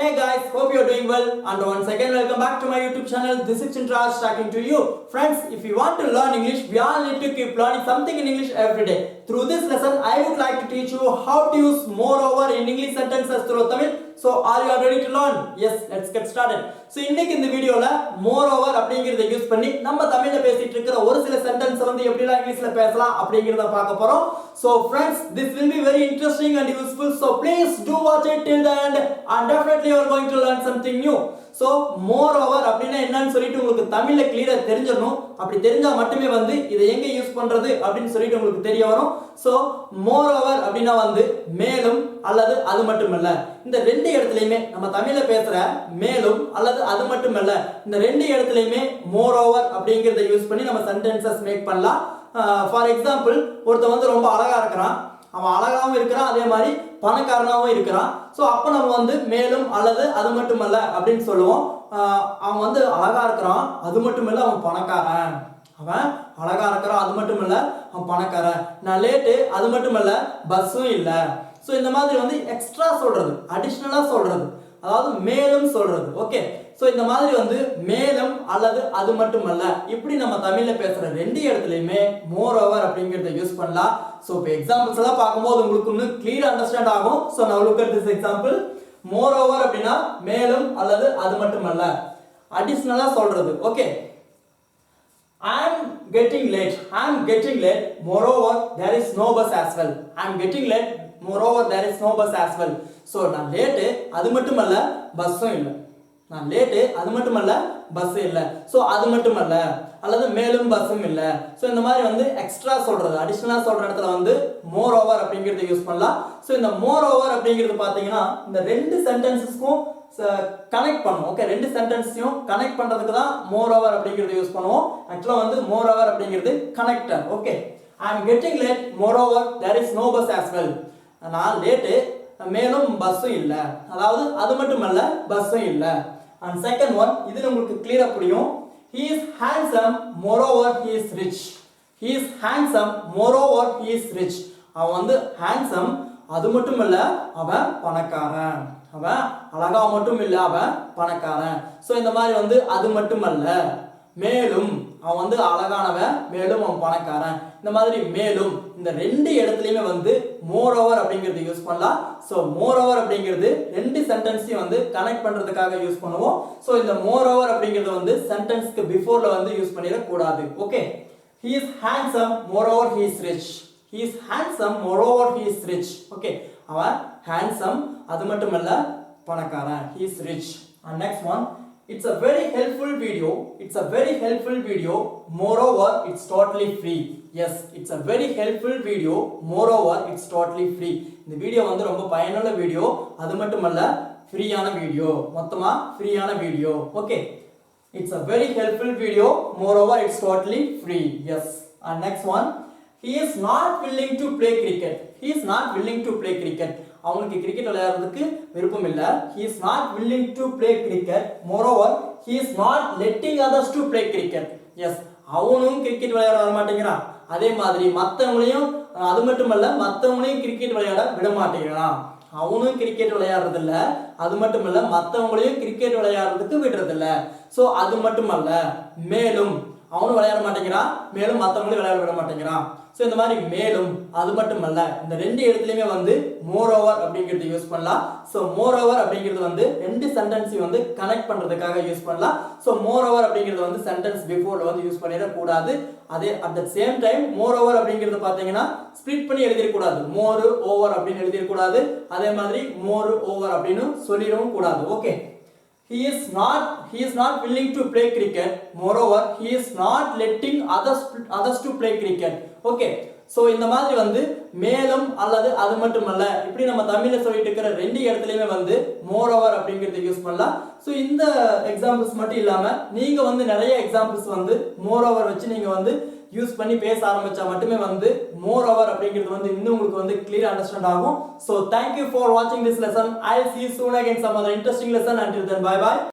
Hey guys, hope you are doing well and once again welcome back to my YouTube channel. This is Chintraj talking to you. Friends, if you want to learn English, we all need to keep learning something in English every day. Through this lesson, I would like to teach you how to use moreover in English sentences through Tamil. So, are you ready to learn? Yes, let's get started. So, இன்னைக்கு இந்த வீடியோல moreover அப்படிங்கறதை use பண்ணி நம்ம தமிழ்ல பேசிட்டு இருக்கிற ஒரு சில சென்டென்ஸ் வந்து எப்படிலாம் இங்கிலீஷ்ல பேசலாம் அப்படிங்கறத பார்க்க போறோம். So, friends, this will be very interesting and useful. So, please do watch it till the end and definitely you are going to learn something new. So, moreover அப்படினா என்னன்னு சொல்லிட்டு உங்களுக்கு தமிழ்ல கிளியரா தெரிஞ்சிரணும். அப்படி தெரிஞ்சா மட்டுமே வந்து இதை எங்க யூஸ் பண்றது அப்படினு சொல்லிட்டு உங்களுக்கு தெரிய வரும். So, moreover அப்படினா வந்து மேலும் அல்லது அது மட்டுமல்ல. இந்த ரெண்டு இடத்துலயுமே நம்ம தமிழ்ல பேசுற மேலும் அல்லது அது மட்டுமல்ல இந்த ரெண்டு இடத்துலயுமே moreover அப்படிங்கறதை யூஸ் பண்ணி நம்ம சென்டென்சஸ் மேக் பண்ணலாம். ஃபார் எக்ஸாம்பிள் ஒருத்தன் வந்து ரொம்ப அழகா இருக்கிறான், அவன் அழகாவும் இருக்கிறான், அதே மாதிரி பணக்காரனாவும் இருக்கிறான். ஸோ அப்போ நம்ம வந்து மேலும் அல்லது அது மட்டுமல்ல அப்படின்னு சொல்லுவோம். அவன் வந்து அழகா இருக்கிறான், அது மட்டுமல்ல அவன் பணக்காரன். அவன் அழகா இருக்கிறான், அது மட்டுமல்ல அவன் பணக்காரன். நான் லேட்டு, அது மட்டுமல்ல பஸ்ஸும் இல்லை. ஸோ இந்த மாதிரி வந்து எக்ஸ்ட்ரா சொல்றது, அடிஷ்னலா சொல்றது, அதாவது மேலும் சொல்றது. ஓகே, ஸோ இந்த மாதிரி வந்து மேலும் அல்லது அது மட்டுமல்ல இப்படி நம்ம தமிழ்ல பேசுற ரெண்டு இடத்துலையுமே moreover அப்படிங்கறத யூஸ் பண்ணலாம். ஸோ இப்போ எக்ஸாம்பிள்ஸ் எல்லாம் பார்க்கும்போது உங்களுக்கு இன்னும் கிளியர் அண்டர்ஸ்டாண்ட் ஆகும். So now look at this example. moreover அப்படின்னா மேலும் அல்லது அது மட்டுமல்ல அடிஷ்னலா சொல்றது. Okay, I'm getting late. Moreover, there is no bus as well. I'm getting late. Moreover, there is no bus as well. So நான் late, அது மட்டுமல்ல பஸ்ஸும் இல்லை. நான் லேட்டு, அது மட்டுமல்ல பஸ் இல்லை. ஸோ அது மட்டுமல்ல அல்லது மேலும் பஸ்ஸும் இல்லை. ஸோ இந்த மாதிரி வந்து எக்ஸ்ட்ரா சொல்றது, அடிஷ்னலா சொல்ற இடத்துல வந்து moreover அப்படிங்கறத யூஸ் பண்ணலாம். ஸோ இந்த moreover அப்படிங்கிறது பார்த்தீங்கன்னா இந்த ரெண்டு சென்டென்சஸ்க்கும் கனெக்ட் பண்ணும். ஓகே, ரெண்டு சென்டென்ஸையும் கனெக்ட் பண்றதுக்கு தான் moreover அப்படிங்கறத யூஸ் பண்ணுவோம். ஆக்சுவலா வந்து moreover அப்படிங்கிறது connector. Okay, I am getting late. Moreover, there is no bus as well. நான் லேட்டு, மேலும் பஸ்ஸும் இல்லை, அதாவது அது மட்டுமல்ல பஸ்ஸும் இல்லை. And second one, இதுல உங்களுக்கு கிளியரா புரியும். He is handsome, moreover he is rich. He is handsome, moreover he is rich. அவன் வந்து handsome, அது மட்டுமல்ல அவன் பணக்காரன். அவன் அழகா மட்டும் இல்ல, அவன் பணக்காரன். சோ இந்த மாதிரி வந்து அது மட்டுமல்ல மேலும் அவன் வந்து அழகானவன், மேலும் அவன் பணக்காரன். இந்த மாதிரி மேலும் இந்த ரெண்டு இடத்துலயுமே வந்து moreover அப்படிங்கறது யூஸ் பண்ணலாம். சோ moreover அப்படிங்கிறது ரெண்டு சென்டென்ஸையும் வந்து கனெக்ட் பண்றதுக்காக யூஸ் பண்ணுவோம். சோ இந்த moreover அப்படிங்கிறது வந்து சென்டென்ஸ்க்கு பிஃபோர்ல வந்து யூஸ் பண்ணிர கூடாது. Okay, he is handsome, moreover he is rich. He is handsome, moreover he is rich. Okay, அவன் handsome, அது மட்டுமல்ல பணக்காரன். He is rich. And next one, it's a very helpful video. It's a very helpful video. Moreover, it's totally free. Yes, it's a very helpful video. Moreover, it's totally free. இந்த video வந்து ரொம்ப பயனுள்ள video, அது மட்டுமல்ல ஃப்ரீயான video, மொத்தமா ஃப்ரீயான video. Okay, it's a very helpful video. Moreover, it's totally free. Yes. And next one, he is not willing to play cricket. He is not willing to play cricket. அவனுக்கு cricket விளையாடுறதுக்கு விருப்பம் இல்ல. He is not willing to play cricket. Moreover, he is not letting others to play cricket. Yes, அவனும் cricket விளையாட வர மாட்டேங்கிறான், அதே மாதிரி மத்தவங்களையும் அது மட்டுமல்ல மத்தவங்களையும் கிரிக்கெட் விளையாட விட மாட்டேங்கிறான். அவனும் கிரிக்கெட் விளையாடுறது இல்ல, அது மட்டுமல்ல மத்தவங்களையும் கிரிக்கெட் விளையாடுறதுக்கு விடுறது இல்ல. சோ அது மட்டுமல்ல மேலும் அவனும் விளையாட மாட்டேங்கிறான், மேலும் மத்தவங்களையும் விளையாட விட மாட்டேங்கிறான். சோ இந்த மாதிரி மேலும் அது மட்டுமல்ல இந்த ரெண்டு இடத்துலயுமே வந்து moreover அப்படிங்கறது யூஸ் பண்ணலாம். சோ moreover அப்படிங்கிறது வந்து ரெண்டு சென்டென்ஸையும் வந்து கனெக்ட் பண்றதுக்காக யூஸ் பண்ணலாம். சோ moreover அப்படிங்கிறது வந்து சென்டென்ஸ் பிஃபோர்ல வந்து யூஸ் பண்ணிர கூடாது. அதே at the same time moreover அப்படிங்கிறது பாத்தீங்கன்னா ஸ்ப்ளிட் பண்ணி எழுதிர கூடாது. more over அப்படினு எழுதிர கூடாது. அதே மாதிரி more over அப்படினு சொல்லிரவும் கூடாது. Okay, he is not willing to play cricket. Moreover, he is not letting others to play cricket. Okay, so இந்த மாதிரி வந்து மேலும் அல்லது அது மட்டுமல்ல இப்படி நம்ம தமிழ்ல சொல்லிட்டு இருக்கிற ரெண்டு இடத்துலயுமே வந்து moreover அப்படிங்கறது யூஸ் பண்ணலாம். சோ இந்த எக்ஸாம்பிள்ஸ் மட்டும் இல்லாம நீங்க வந்து நிறைய எக்ஸாம்பிள்ஸ் வந்து moreover வச்சு நீங்க வந்து யூஸ் பண்ணி பேச ஆரம்பிச்சா மட்டுமே வந்து moreover அப்படிங்கிறது வந்து இன்னும் உங்களுக்கு வந்து clear understand ஆகும். So thank you for watching this lesson. I'll see you soon again some other interesting lesson. Until then, bye bye.